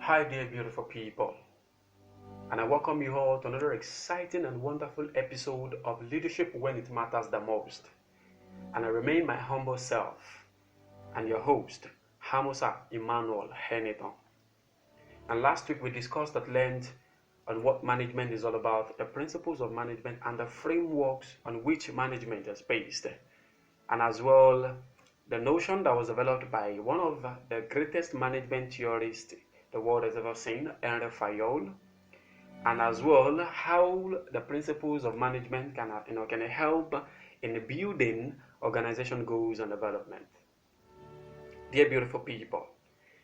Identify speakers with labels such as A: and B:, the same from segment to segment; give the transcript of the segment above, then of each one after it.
A: Hi there, beautiful people, and I welcome you all to another exciting and wonderful episode of Leadership When It Matters the Most. And I remain my humble self and your host, Amusa Emmanuel. And last week we discussed at length on what management is all about, the principles of management, and the frameworks on which management is based, and as well the notion that was developed by one of the greatest management theorists the world has ever seen, Henry Fayol, and as well how the principles of management can help in building organization goals and development. Dear beautiful people,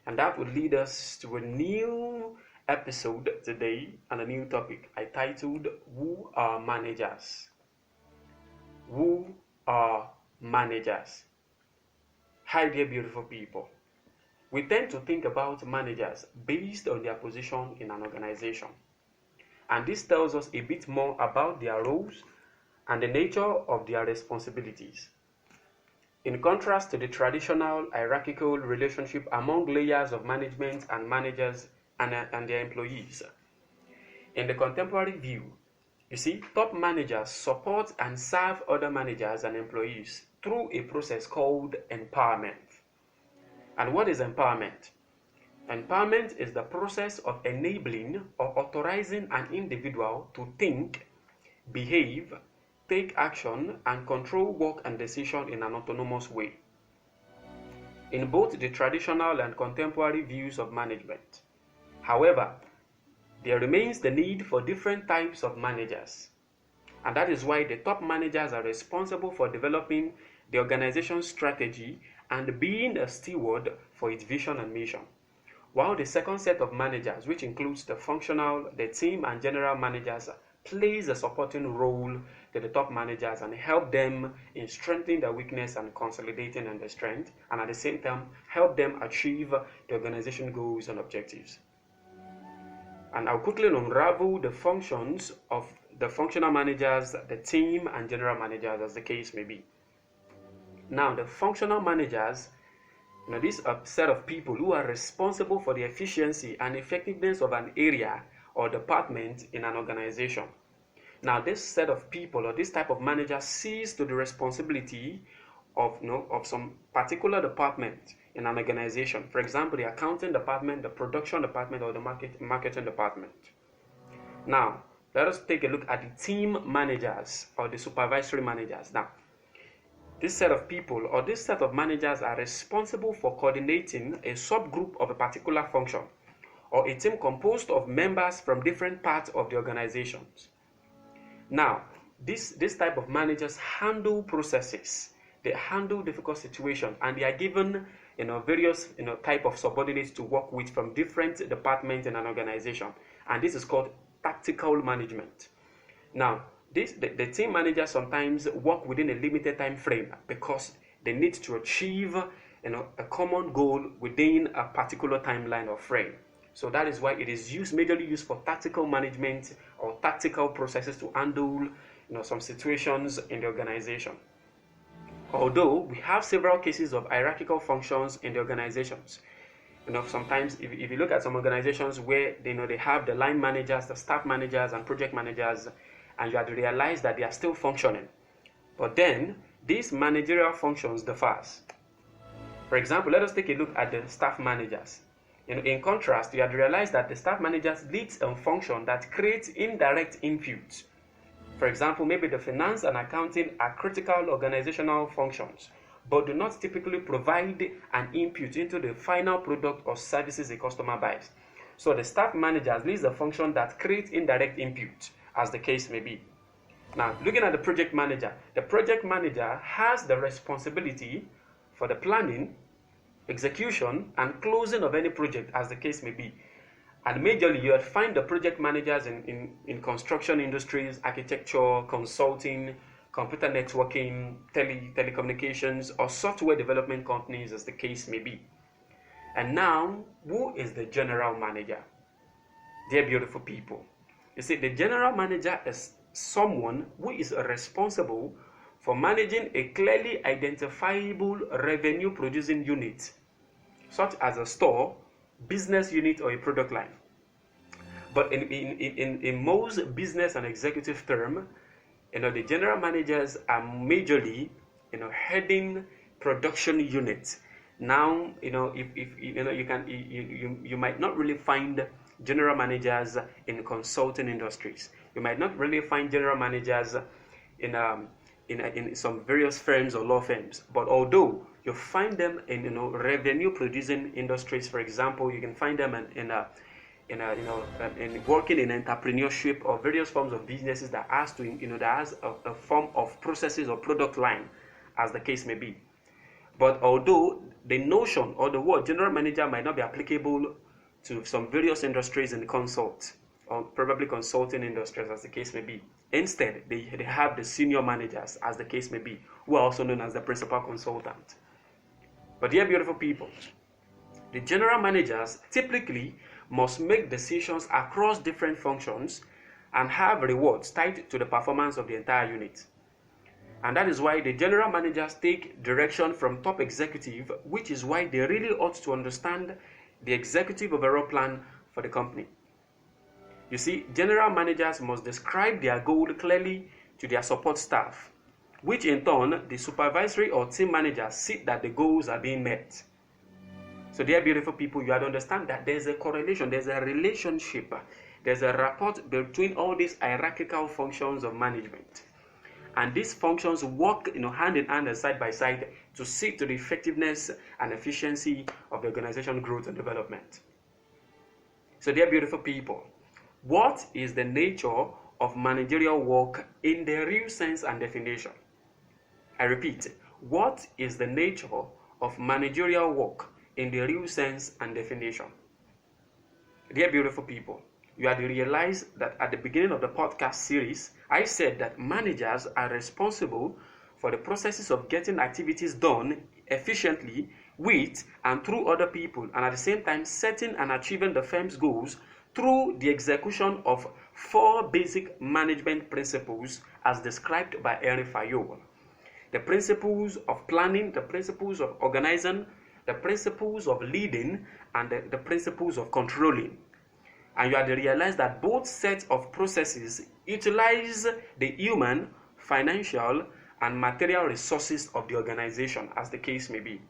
A: and that would lead us to a new episode today and a new topic I titled Who Are Managers? Who are managers? Hi dear beautiful people. We tend to think about managers based on their position in an organization. And this tells us a bit more about their roles and the nature of their responsibilities. In contrast to the traditional hierarchical relationship among layers of management and managers and their employees. In the contemporary view, you see, top managers support and serve other managers and employees through a process called empowerment. And what is empowerment? Empowerment is the process of enabling or authorizing an individual to think, behave, take action, and control work and decision in an autonomous way. In both the traditional and contemporary views of management, however, there remains the need for different types of managers. And that is why the top managers are responsible for developing the organization's strategy and being a steward for its vision and mission. While the second set of managers, which includes the functional, the team, and general managers, plays a supporting role to the top managers and help them in strengthening their weakness and consolidating on their strength, and at the same time help them achieve the organization goals and objectives. And I'll quickly unravel the functions of the functional managers, the team, and general managers as the case may be. Now, the functional managers, these are a set of people who are responsible for the efficiency and effectiveness of an area or department in an organization. Now, this set of people or this type of manager sees to the responsibility of some particular department in an organization. For example, the accounting department, the production department, or the marketing department. Now, let us take a look at the team managers or the supervisory managers. Now, this set of people or this set of managers are responsible for coordinating a subgroup of a particular function or a team composed of members from different parts of the organizations. Now, this type of managers handle processes, they handle difficult situations, and they are given various type of subordinates to work with from different departments in an organization, and this is called tactical management. Now, the team managers sometimes work within a limited time frame because they need to achieve a common goal within a particular timeline or frame. So that is why it is majorly used for tactical management or tactical processes to handle some situations in the organization. Although we have several cases of hierarchical functions in the organizations. Sometimes if you look at some organizations where they have the line managers, the staff managers, and project managers, and you have to realize that they are still functioning. But then these managerial functions differ. For example, let us take a look at the staff managers. In contrast, you have to realize that the staff managers lead a function that creates indirect inputs. For example, maybe the finance and accounting are critical organizational functions, but do not typically provide an input into the final product or services a customer buys. So the staff managers lead a function that creates indirect input, as the case may be. Now, looking at the project manager has the responsibility for the planning, execution, and closing of any project, as the case may be. And majorly, you will find the project managers in construction industries, architecture, consulting, computer networking, telecommunications, or software development companies, as the case may be. And now, who is the general manager? Dear beautiful people, you see, the general manager is someone who is responsible for managing a clearly identifiable revenue-producing unit, such as a store business unit or a product line. But in most business and executive term, the general managers are majorly, heading production units. Now, if you might not really find general managers in consulting industries. You might not really find general managers in some various firms or law firms. But although you find them in revenue producing industries, for example, you can find them in working in entrepreneurship or various forms of businesses that has a form of processes or product line, as the case may be. But although the notion or the word general manager might not be applicable to some various industries in consult or probably consulting industries, as the case may be, instead they have the senior managers, as the case may be, who are also known as the principal consultant. But dear beautiful people, the general managers typically must make decisions across different functions and have rewards tied to the performance of the entire unit. And that is why the general managers take direction from top executive, which is why they really ought to understand the executive overall plan for the company. You see, general managers must describe their goal clearly to their support staff, which in turn, the supervisory or team managers see that the goals are being met. So dear beautiful people, you have to understand that there's a correlation, there's a relationship, there's a rapport between all these hierarchical functions of management. And these functions work hand in hand and side by side to see to the effectiveness and efficiency of the organization growth and development. So dear beautiful people, what is the nature of managerial work in the real sense and definition? I repeat, what is the nature of managerial work in the real sense and definition? Dear beautiful people, you have to realize that at the beginning of the podcast series, I said that managers are responsible for the processes of getting activities done efficiently with and through other people, and at the same time setting and achieving the firm's goals through the execution of 4 basic management principles as described by Henry Fayol. The principles of planning, the principles of organizing, the principles of leading, and the principles of controlling. And you have to realize that both sets of processes utilize the human, financial, and material resources of the organization, as the case may be.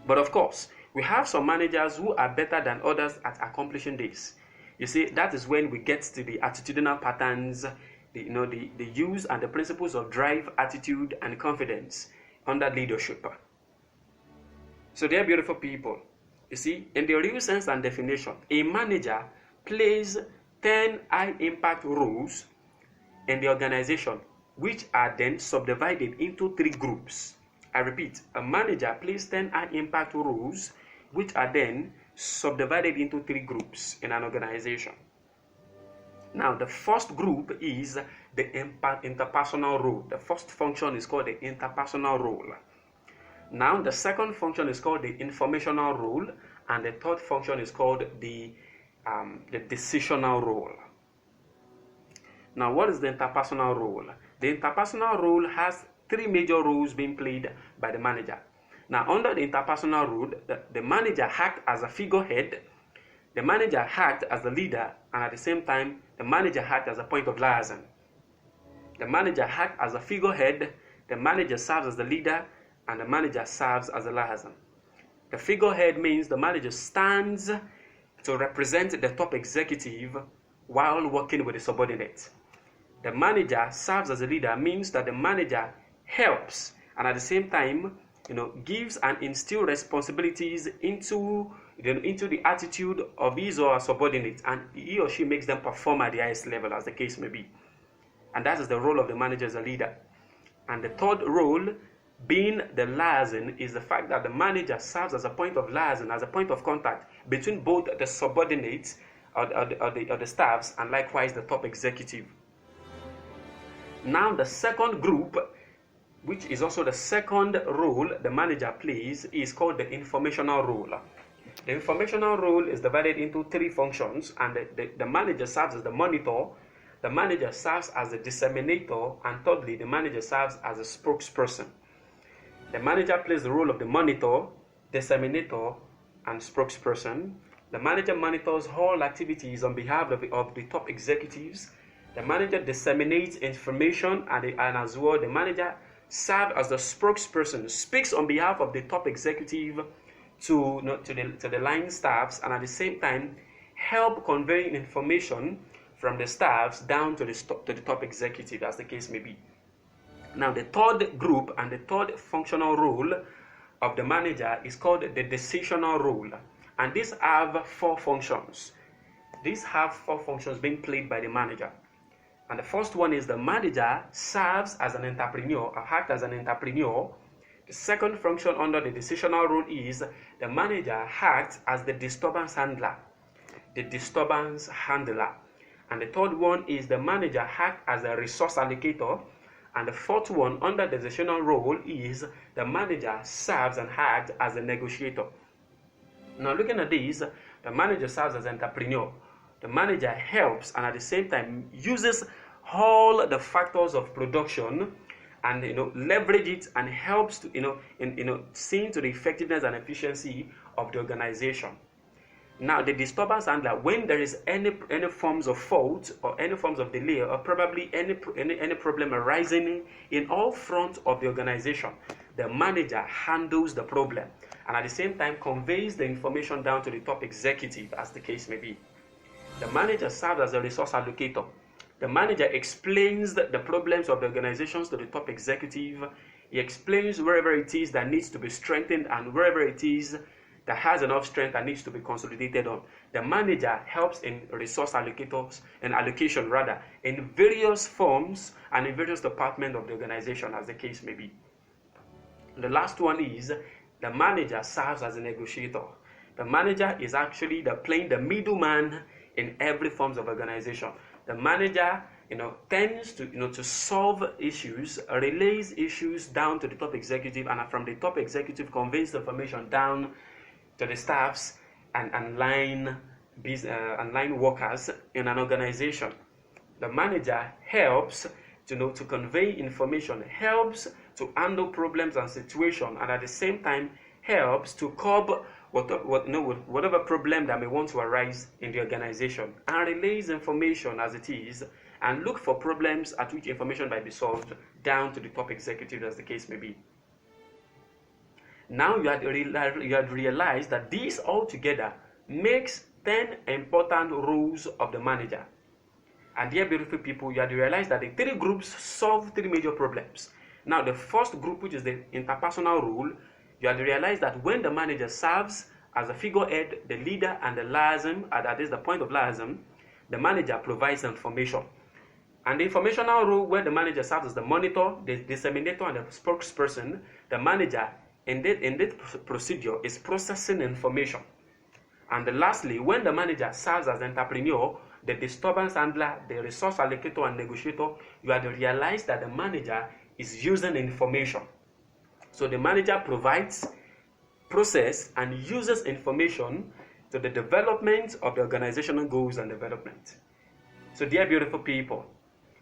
A: But of course, we have some managers who are better than others at accomplishing this. You see, that is when we get to the attitudinal patterns, the use and the principles of drive, attitude, and confidence under leadership. So dear beautiful people, you see, in the real sense and definition, a manager plays 10 high-impact roles in the organization, which are then subdivided into 3 groups. I repeat, a manager plays 10 high-impact roles, which are then subdivided into 3 groups in an organization. Now, the first group is the interpersonal rule. The first function is called the interpersonal rule. Now, the second function is called the informational rule, and the third function is called the decisional rule. Now, what is the interpersonal rule? The interpersonal rule has 3 major roles being played by the manager. Now, under the interpersonal rule, the manager acts as a figurehead, the manager acts as the leader, and at the same time, the manager acts as a point of liaison. The manager acts as a figurehead, the manager serves as the leader, and the manager serves as a liaison. The figurehead means the manager stands to represent the top executive while working with the subordinate. The manager serves as a leader means that the manager helps and at the same time, gives and instills responsibilities into the attitude of his or her subordinates, and he or she makes them perform at the highest level, as the case may be. And that is the role of the manager as a leader. And the third role, being the liaison, is the fact that the manager serves as a point of liaison, as a point of contact between both the subordinates or the staffs and likewise the top executive. Now, the second group, which is also the second role the manager plays, is called the informational role. The informational role is divided into 3 functions, and the manager serves as the monitor, the manager serves as the disseminator, and thirdly, the manager serves as a spokesperson. The manager plays the role of the monitor, disseminator, and spokesperson. The manager monitors all activities on behalf of the top executives. The manager disseminates information, and as well, the manager serves as the spokesperson, speaks on behalf of the top executive to the line staffs, and at the same time help conveying information from the staffs down to the top executive, as the case may be. Now, the third group and the third functional role of the manager is called the Decisional Rule, and these have four functions. These have four functions being played by the manager. And the first one is the manager serves as an entrepreneur, or acts as an entrepreneur. The second function under the Decisional Rule is the manager acts as the disturbance handler. The disturbance handler. And the third one is the manager acts as a resource allocator. And the fourth one under the Decisional Rule is the manager serves and acts as a negotiator. Now, looking at these, the manager serves as an entrepreneur. The manager helps and at the same time uses all the factors of production and leverage it and helps to seeing to the effectiveness and efficiency of the organization. Now, the disturbance handler, when there is any forms of fault or any forms of delay or probably any problem arising in all fronts of the organization, the manager handles the problem and at the same time conveys the information down to the top executive, as the case may be. The manager serves as a resource allocator. The manager explains the problems of the organizations to the top executive. He explains wherever it is that needs to be strengthened and wherever it is that has enough strength and needs to be consolidated on. The manager helps in resource allocators and allocation in various forms and in various departments of the organization, as the case may be. The last one is the manager serves as a negotiator. The manager is actually playing the middleman in every forms of organization. The manager, tends to solve issues, relays issues down to the top executive, and from the top executive conveys the information down to the staffs and line workers in an organization. The manager helps to convey information, helps to handle problems and situations, and at the same time helps to curb whatever problem that may want to arise in the organization, and relays information as it is, and look for problems at which information might be solved down to the top executive, as the case may be. Now you had realized that these altogether makes 10 important roles of the manager. And dear beautiful people, you had realized that the three groups solve three major problems. Now the first group, which is the interpersonal rule, you had realized that when the manager serves as a figurehead, the leader, and the liaison, that is the point of liaison, the manager provides information. And the informational rule, where the manager serves as the monitor, the disseminator, and the spokesperson, the manager in this procedure is processing information. And lastly, when the manager serves as entrepreneur, the disturbance handler, the resource allocator, and negotiator, you had realized that the manager is using information. So the manager provides, process, and uses information to the development of the organizational goals and development. So dear beautiful people,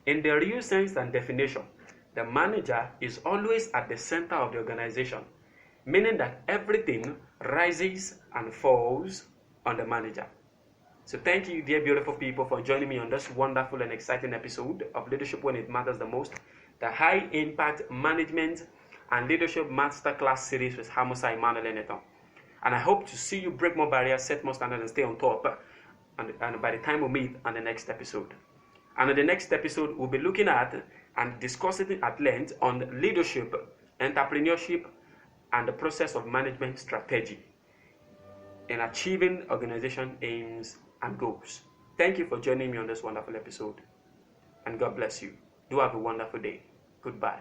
A: in the real sense and definition, the manager is always at the center of the organization, meaning that everything rises and falls on the manager. So thank you, dear beautiful people, for joining me on this wonderful and exciting episode of Leadership When It Matters the Most, the High Impact Management and Leadership Masterclass series with Amusa Emmanuel. And I hope to see you break more barriers, set more standards, and stay on top. And by the time we meet on the next episode. And in the next episode, we'll be looking at and discussing at length on leadership, entrepreneurship, and the process of management strategy in achieving organization aims and goals. Thank you for joining me on this wonderful episode. And God bless you. Do have a wonderful day. Goodbye.